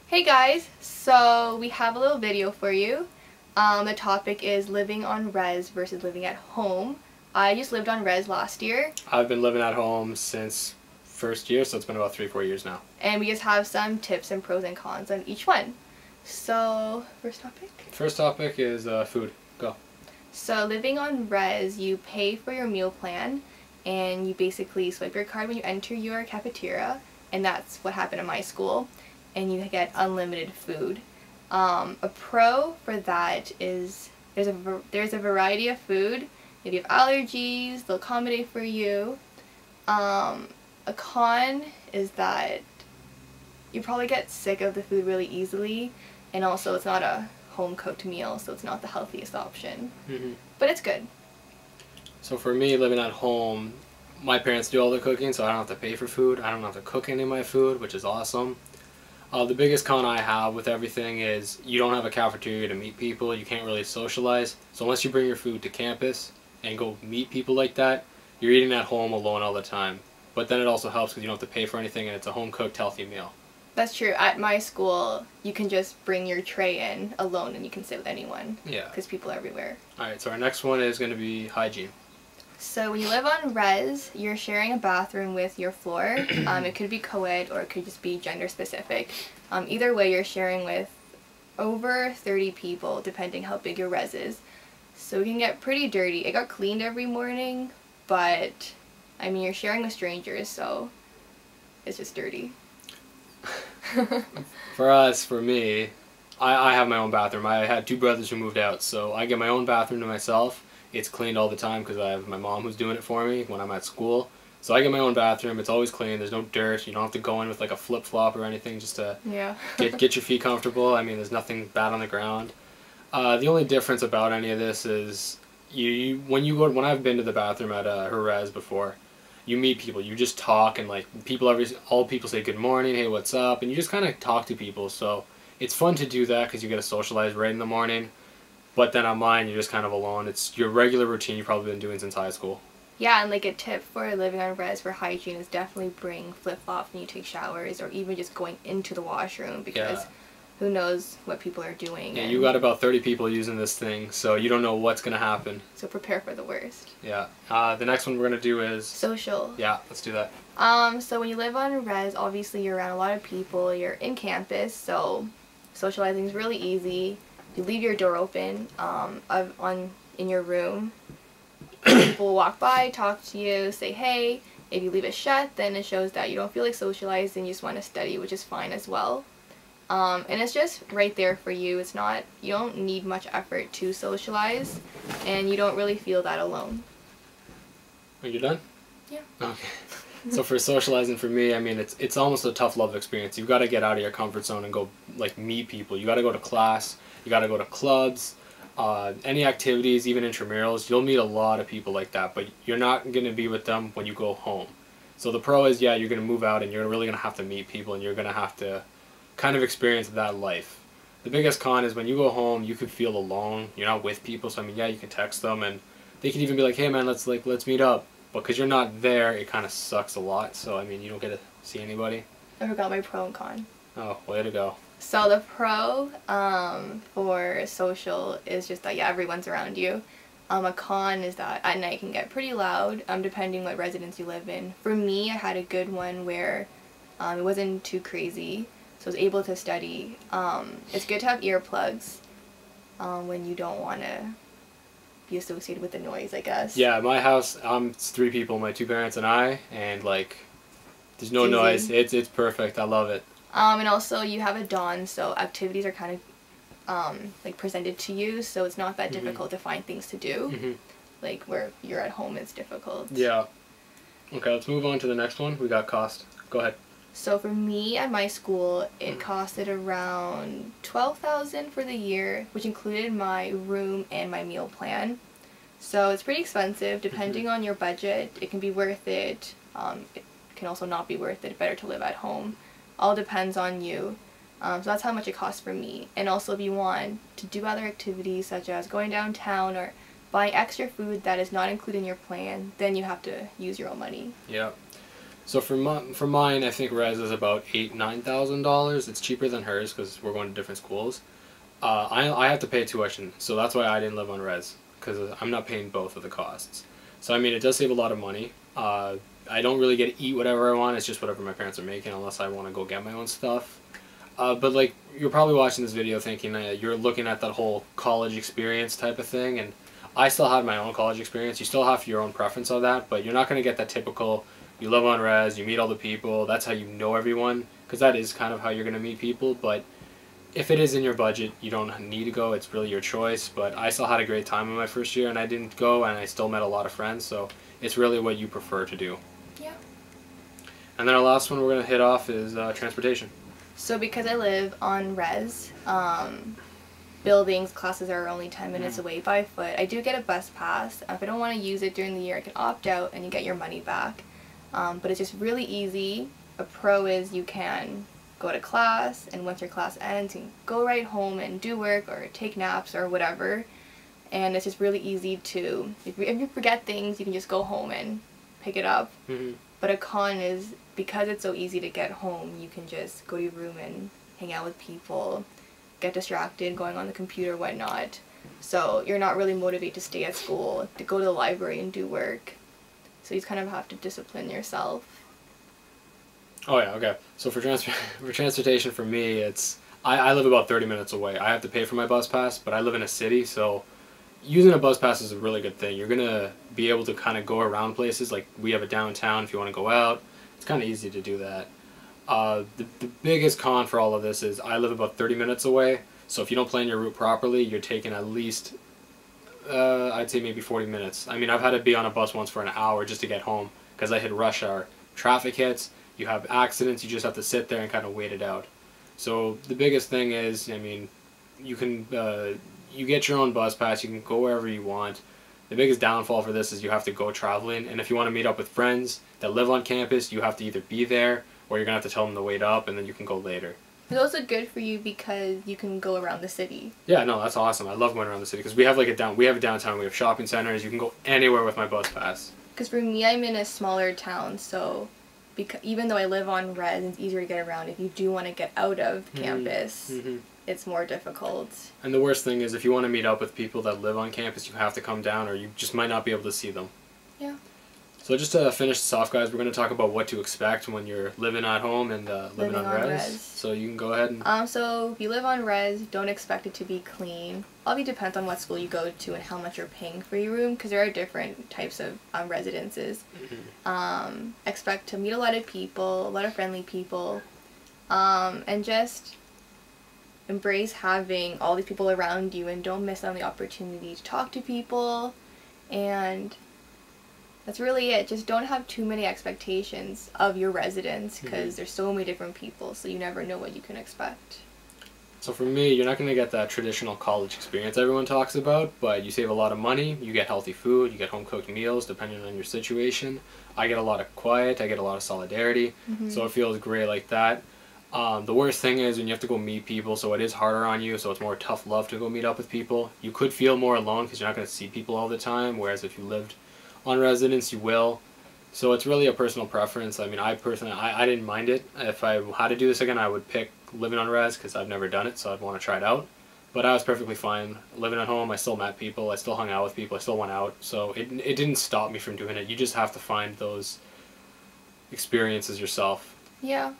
Hey guys, so we have a little video for you. The topic is living on res versus living at home. I just lived on res last year. I've been living at home since first year, so it's been about 3-4 years now. And we just have some tips and pros and cons on each one. So, first topic? First topic is food. Go. So living on res, you pay for your meal plan and you basically swipe your card when you enter your cafeteria, and that's what happened at my school, and you get unlimited food. A pro for that is there's a variety of food. If you have allergies, they'll accommodate for you. A con is that you probably get sick of the food really easily, and also it's not a home-cooked meal, so it's not the healthiest option. But it's good. So for me, living at home, my parents do all the cooking, so I don't have to pay for food. I don't have to cook any of my food, which is awesome. The biggest con I have with everything is you don't have a cafeteria to meet people. You can't really socialize. So unless you bring your food to campus and go meet people like that, you're eating at home alone all the time. But then it also helps because you don't have to pay for anything, and it's a home-cooked, healthy meal. That's true. At my school, you can just bring your tray in alone and you can sit with anyone. Yeah. Because people are everywhere. Alright, so our next one is going to be hygiene. So when you live on res, you're sharing a bathroom with your floor. It could be co-ed or it could just be gender specific. Either way, you're sharing with over 30 people, depending how big your res is. So it can get pretty dirty. It got cleaned every morning, but I mean, you're sharing with strangers, so it's just dirty. For me, I have my own bathroom. I had two brothers who moved out, so I get my own bathroom to myself. It's cleaned all the time because I have my mom who's doing it for me when I'm at school. So I get my own bathroom. It's always clean. There's no dirt. You don't have to go in with like a flip-flop or anything just to get your feet comfortable. I mean, there's nothing bad on the ground. The only difference about any of this is when I've been to the bathroom at her res before, you meet people. You just talk, and like all people say good morning, hey, what's up, and you just kind of talk to people. So it's fun to do that because you get to socialize right in the morning. But then on mine, you're just kind of alone. It's your regular routine you've probably been doing since high school. Yeah, and like a tip for living on res for hygiene is definitely bring flip-flops when you take showers, or even just going into the washroom, because who knows what people are doing. Yeah, you got about 30 people using this thing, so you don't know what's going to happen. So prepare for the worst. Yeah. The next one we're going to do is social. Yeah, let's do that. So when you live on res, obviously you're around a lot of people, you're in campus, so socializing is really easy. You leave your door open in your room. People will walk by, talk to you, say hey. If you leave it shut, then it shows that you don't feel like socializing, you just want to study, which is fine as well. And it's just right there for you. You don't need much effort to socialize, and you don't really feel that alone. Are you done? Yeah. Okay. So for socializing, for me, I mean, it's almost a tough love experience. You've got to get out of your comfort zone and go like meet people. You got to go to class. You got to go to clubs, any activities, even intramurals. You'll meet a lot of people like that, but you're not going to be with them when you go home. So the pro is, yeah, you're going to move out and you're really going to have to meet people, and you're going to have to kind of experience that life. The biggest con is when you go home, you could feel alone. You're not with people, so I mean, yeah, you can text them, and they can even be like, hey man, let's meet up. But because you're not there, it kind of sucks a lot. So I mean, you don't get to see anybody. I forgot my pro and con. Oh, way to go. So the pro for social is just that, yeah, everyone's around you. A con is that at night it can get pretty loud, depending what residence you live in. For me, I had a good one where it wasn't too crazy, so I was able to study. It's good to have earplugs when you don't want to be associated with the noise, I guess. Yeah, my house, it's 3 people, my 2 parents and I, and like, there's no noise. It's perfect. I love it. And also you have a dawn, so activities are kind of like presented to you, so it's not that difficult to find things to do. Like where you're at home, it's difficult. Yeah. Okay, let's move on to the next one. We got cost. Go ahead. So for me at my school, it costed around $12,000 for the year, which included my room and my meal plan. So it's pretty expensive. Depending on your budget, it can be worth it. It can also not be worth it. Better to live at home. All depends on you. So that's how much it costs for me. And also if you want to do other activities such as going downtown or buying extra food that is not included in your plan, then you have to use your own money. Yeah. So for mine, I think res is about $8,000-9,000. It's cheaper than hers because we're going to different schools. I have to pay tuition, so that's why I didn't live on res, because I'm not paying both of the costs. So I mean, it does save a lot of money. I don't really get to eat whatever I want. It's just whatever my parents are making, unless I want to go get my own stuff. But like, you're probably watching this video thinking you're looking at that whole college experience type of thing, and I still had my own college experience. You still have your own preference of that, but you're not going to get that typical, you live on res, you meet all the people, that's how you know everyone, because that is kind of how you're going to meet people. But if it is in your budget, you don't need to go. It's really your choice. But I still had a great time in my first year, and I didn't go, and I still met a lot of friends. So it's really what you prefer to do. Yeah. And then our last one we're going to hit off is transportation. So because I live on res, buildings, classes are only 10 minutes away by foot. I do get a bus pass. If I don't want to use it during the year, I can opt out and you get your money back. But it's just really easy. A pro is you can go to class, and once your class ends, you can go right home and do work or take naps or whatever. And it's just really easy to, if you forget things, you can just go home and pick it up. But a con is, because it's so easy to get home, you can just go to your room and hang out with people, get distracted going on the computer, whatnot. So you're not really motivated to stay at school, to go to the library and do work. So you kind of have to discipline yourself. Oh yeah, okay. So for transportation, for me, it's I live about 30 minutes away. I have to pay for my bus pass, but I live in a city, so using a bus pass is a really good thing. You're gonna be able to kind of go around places. Like, we have a downtown if you want to go out. It's kind of easy to do that. The biggest con for all of this is I live about 30 minutes away, so if you don't plan your route properly, you're taking at least, I'd say maybe 40 minutes. I mean, I've had to be on a bus once for an hour just to get home because I hit rush hour. Traffic hits, you have accidents, you just have to sit there and kind of wait it out. So the biggest thing is, I mean, you can, you get your own bus pass, you can go wherever you want. The biggest downfall for this is you have to go traveling, and if you want to meet up with friends that live on campus, you have to either be there or you're going to have to tell them to wait up, and then you can go later. It's also good for you because you can go around the city. Yeah, no, that's awesome. I love going around the city because we have like we have a downtown, we have shopping centers, you can go anywhere with my bus pass. Because for me, I'm in a smaller town, so even though I live on res, it's easier to get around. If you do want to get out of campus, it's more difficult. And the worst thing is, if you want to meet up with people that live on campus, you have to come down or you just might not be able to see them. Yeah. So just to finish this off, guys, we're going to talk about what to expect when you're living at home and living on res. So you can go ahead and... So if you live on res, don't expect it to be clean. Obviously depends on what school you go to and how much you're paying for your room, because there are different types of residences. Expect to meet a lot of people, a lot of friendly people, and just embrace having all these people around you, and don't miss on the opportunity to talk to people. And that's really it. Just don't have too many expectations of your residence, because there's so many different people, so you never know what you can expect. So for me, you're not going to get that traditional college experience everyone talks about, but you save a lot of money, you get healthy food, you get home-cooked meals depending on your situation. I get a lot of quiet, I get a lot of solidarity, so it feels great like that. The worst thing is when you have to go meet people, so it is harder on you, so it's more tough love to go meet up with people. You could feel more alone because you're not going to see people all the time, whereas if you lived on residence, you will. So it's really a personal preference. I mean, I personally, I didn't mind it. If I had to do this again, I would pick living on res because I've never done it, so I'd want to try it out. But I was perfectly fine living at home. I still met people. I still hung out with people. I still went out. So it didn't stop me from doing it. You just have to find those experiences yourself. Yeah.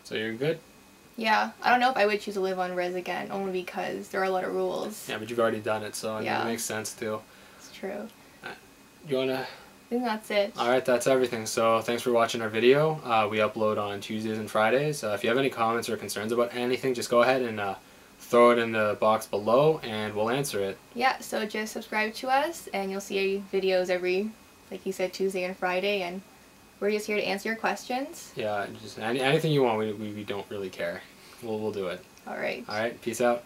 So you're good? Yeah. I don't know if I would choose to live on res again, only because there are a lot of rules. Yeah, but you've already done it, so I mean, it makes sense too. It's true. You wanna... I think that's it. Alright, that's everything. So thanks for watching our video. We upload on Tuesdays and Fridays. If you have any comments or concerns about anything, just go ahead and throw it in the box below and we'll answer it. Yeah, so just subscribe to us and you'll see videos every, like you said, Tuesday and Friday, and we're just here to answer your questions. Yeah, just anything you want, we don't really care. We'll do it. Alright. Alright, peace out.